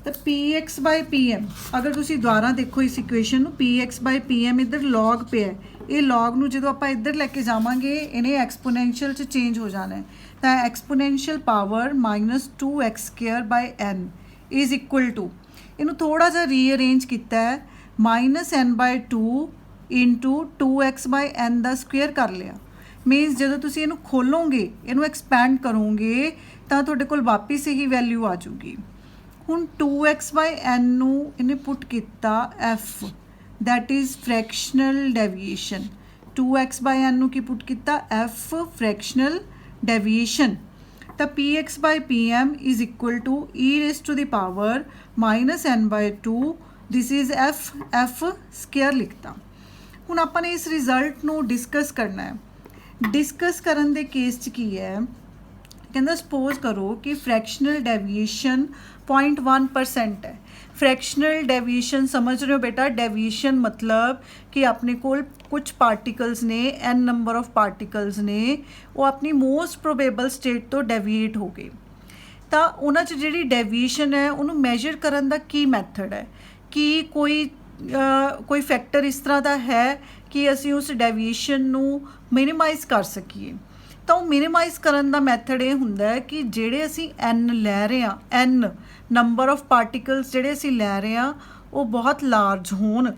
तो px/pm अगर तुसी द्वारा देखो इस इक्वेशन, px/pm इधर log पे है, ये log नूं जदों आपां इधर लैके जावांगे इन्हें एक्सपोनेंशियल च चेंज हो जाना है। तो एक्सपोनेंशियल पावर -2x²/n = इनू थोड़ा जा रीअरेंज किया है, -n/2 × 2x/n का स्क्वेयर कर लिया। मीनस जो तुसी इनू खोलोगे, इनू एक्सपैंड करोगे तो तुहाडे कोल वापस यही वैल्यू आ जाऊगी। हुण 2x/n नू इन्हें पुट किया f, that is fractional deviation. 2x/n नू की पुट किया f फ्रैक्शनल डेविएशन। तो px/pm = e⁻⁻ -n/2, this is f square लिखता। हुण आपां इस रिजल्ट नू डिस्कस करना है। डिस्कस करन दे केस च की है, कहंदा सपोज करो कि फ्रैक्शनल डेविएशन 0.1% है। फ्रैक्शनल डेविएशन समझ रहे हो बेटा, डेविएशन मतलब कि अपने कोल कुछ पार्टिकल्स ने, n नंबर ऑफ पार्टिकल्स ने, वो अपनी मोस्ट प्रोबेबल स्टेट तो डेविएट हो गए। तो उन्हां च जिहड़ी डेविएशन है उन्होंने मैजर करन दा की मैथड है कि कोई फैक्टर इस तरह का है कि असी उस डेविएशन नू मिनिमाइज़ कर सकीए। तो मिनिमाइज़ करन दा मैथड ये हुंदा है कि जिहड़े असी n लै रहे हैं, n नंबर ऑफ पार्टिकल्स जिहड़े असी लै रहे हैं वो बहुत लार्ज होण,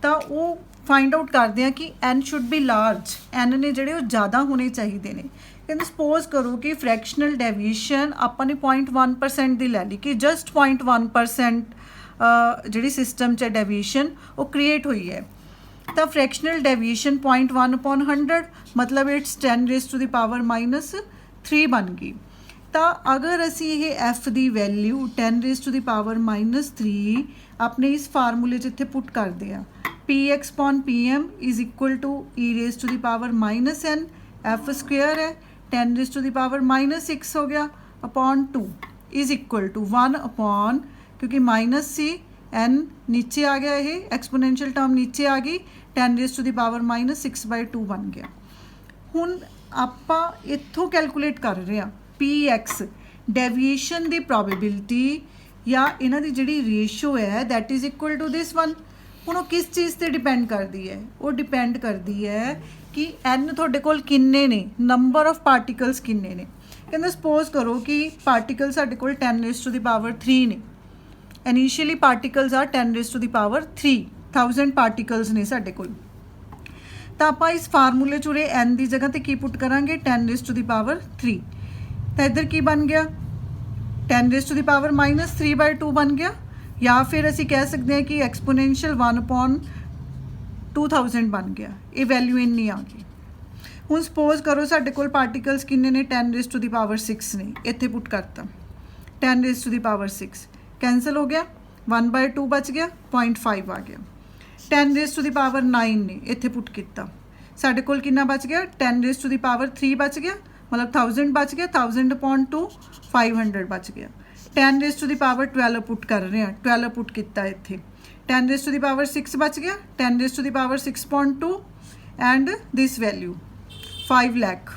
तो वो फाइंड आउट करते हैं कि n should be large, n ने ਜਿਹੜੇ ਉਹ ਜ਼ਿਆਦਾ ਹੋਣੇ ਚਾਹੀਦੇ ਨੇ। ਕਹਿੰਦੇ ਸਪੋਜ਼ ਕਰੋ ਕਿ ਫ੍ਰੈਕਸ਼ਨਲ ਡੈਵੀਏਸ਼ਨ ਆਪਾਂ ਨੇ 0.1% ਦੀ ਲੈ ਲਈ ਕਿ ਜਸਟ 0.1% ਜਿਹੜੀ ਸਿਸਟਮ 'ਚ ਡੈਵੀਏਸ਼ਨ ਉਹ ਕ੍ਰੀਏਟ ਹੋਈ ਹੈ। ਤਾਂ ਫ੍ਰੈਕਸ਼ਨਲ ਡੈਵੀਏਸ਼ਨ 0.1/100 मतलब इट्स 10⁻³ बन गई। तो अगर असी ये एफ की वैल्यू 10⁻³ अपने इस फार्मूले इत्थे पुट करते हैं, P(x/PM) is equal to e⁻⁻n, F square है 10⁻⁻6 हो गया अपॉन 2 इज इक्वल टू 1 क्योंकि माइनस सी n नीचे आ गया, ये एक्सपोनेंशियल टर्म नीचे आ गई, 10⁻⁻6/2 बन गया। हुण आपां इत्थों कैलकुलेट कर रहे हैं Px डेविएशन की प्रोबेबिलिटी या इन्हां दी जिहड़ी रेशो है that is equal to this one. हुण वो किस चीज़ से डिपेंड करती है, वो डिपेंड करती है कि n तुहाडे कोल किन्ने ने, नंबर ऑफ पार्टिकल्स किन्ने ने। कहंदे सपोज करो कि पार्टिकल साडे कोल 10⁻³ ने, इनिशियली पार्टिकल्स आर 10⁻³ 1000 पार्टिकल्स ने साडे कोल। तो आप इस फार्मूले च उरे n की जगह तो की पुट करांगे 10⁻³ तो इधर की बन गया 10⁻⁻3/2 बन गया, या फिर असी कह सकते हैं कि एक्सपोनेंशियल 1/2000 बन गया। ये वैल्यू इन्नी आ गई। हुण सपोज करो साडे कोल पार्टिकल्स किन्ने ने 10⁻6 ने, इत्थे पुट करता 10⁻6 कैंसल हो गया, 1/2 बच गया, 0.5 आ गया। 10⁻9 ने इत्थे पुट किया, साडे कोल कितना बच गया 10⁻³ बच गया, मतलब 1000 बच गया, 1000/2 500 बच गया। 10⁻12 पुट कर रहे हैं, 12 पुट किया इत्थे, 10⁻6 बच गया, 10⁻6.2 and this value 5 lakh.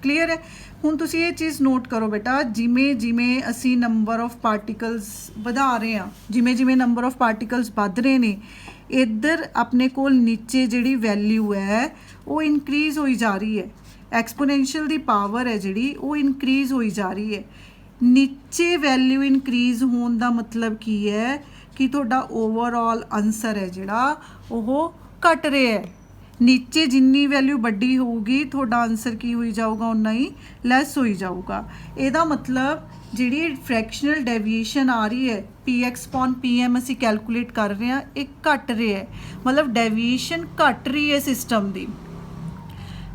Clear है। हुण तुसीं ये चीज़ नोट करो बेटा, जिमें जिमें असी नंबर ऑफ पार्टिकल्स वधा रहे हैं, जिमें जिमें नंबर ऑफ पार्टिकल्स वध रहे ने, इधर अपने कोल नीचे जिहड़ी वैल्यू है वो इनक्रीज़ होई जा रही है, एक्सपोनेंशियल दी पावर है जिहड़ी वो इनक्रीज़ होई जा रही है। नीचे वैल्यू इनक्रीज़ होने का मतलब की है कि तुहाडा ओवरऑल आंसर है जिहड़ा वो घट रहा है। नीचे जिन्नी वैल्यू वड्डी होगी तुहाडा आंसर की होई जाऊगा उन्ना ही लैस होई जाऊगा। इहदा मतलब जिहड़ी फ्रैक्शनल डेविएशन आ रही है Px/PM असी कैलकुलेट कर रहे हैं, ये घट रहा है, मतलब डेविएशन घट रही है सिस्टम की।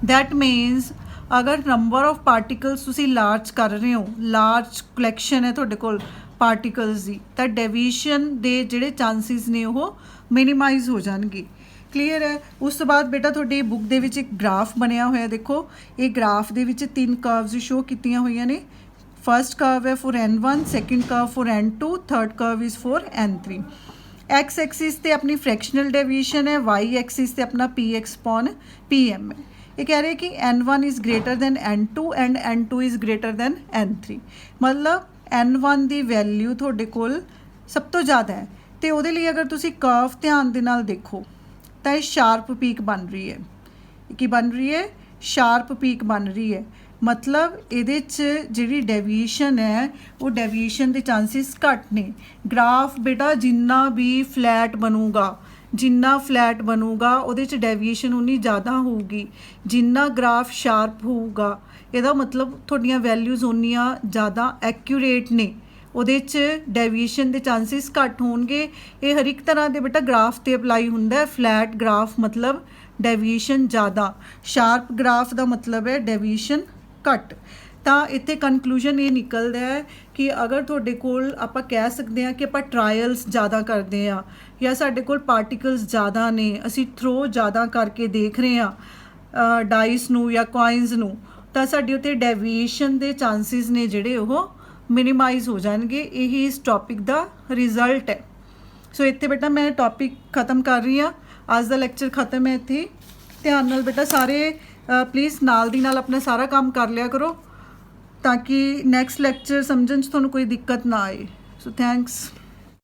दैट मीनस अगर नंबर ऑफ पार्टिकल्स तुसी लार्ज कर रहे हो, लार्ज कलैक्शन है तुहाडे कोल पार्टिकल्स की, तो डेविएशन के जिहड़े चांसिस ने वो मिनीमाइज हो जाएंगे। क्लीयर है। उस तो बाद बेटा तुहाडी बुक दे विच एक ग्राफ बनया होया, देखो ये ग्राफ दे विच 3 कर्व्स शो कीतियां होईयां ने। फर्स्ट कर्व है for n1, second curve for n2, third curve is for n3। X axis ते अपनी फ्रैक्शनल डेविएशन है, वाई एक्सिस ते अपना Px/PM है। ये कह रहे हैं कि n1 is greater than n2 and n2 is greater than n3, मतलब n1 की वैल्यू तुहाडे कोल सब तो ज़्यादा है। तो उहदे लई अगर तुसी कर्व ध्यान दे नाल देखो तो ये शार्प पीक बन रही है, कि बन रही है शार्प पीक बन रही है, मतलब ये जी डेविएशन है वो डेविएशन के चांसिस घट ने। ग्राफ बेटा जिन्ना भी फ्लैट बनूगा, जिन्ना फ्लैट बनूगा उहदे च डेविएशन उन्नी ज़्यादा होगी, जिन्ना ग्राफ शार्प होगा ਇਹਦਾ मतलब ਤੁਹਾਡੀਆਂ वैल्यूज़ उन्नियां ज़्यादा एक्यूरेट ने, ਉਹਦੇ 'ਚ डेविएशन के चांसिस घट होणगे। ये हर एक तरह के बेटा ग्राफ ते अपलाई हुंदा है। फ्लैट ग्राफ मतलब डेविएशन ज़्यादा, शार्प ग्राफ का मतलब है डेविएशन घट। तो इत्थे कनकलूजन ये निकलता है कि अगर तुहाडे कोल आपां कह सकते हैं कि आपां ट्रायल्स ज़्यादा करते हैं या साडे कोल पार्टिकल्स ज़्यादा ने, असी थ्रो ज़्यादा करके देख रहे हैं डाइस नूं या कॉइन्स नूं, तो साडे उत्ते डेविएशन के चांसिस ने जिहड़े वो मिनीमाइज हो जाएंगे। यही इस टॉपिक का रिजल्ट है। सो इत्थे बेटा मैं टॉपिक ख़त्म कर रही हाँ, अज का लैक्चर ख़त्म है इत्थे। ध्यान नाल बेटा सारे प्लीज़ नाल दी नाल अपना सारा काम कर लिया करो ताकि नैक्सट लैक्चर समझण च तुहानूं कोई दिक्कत ना आए। So thanks.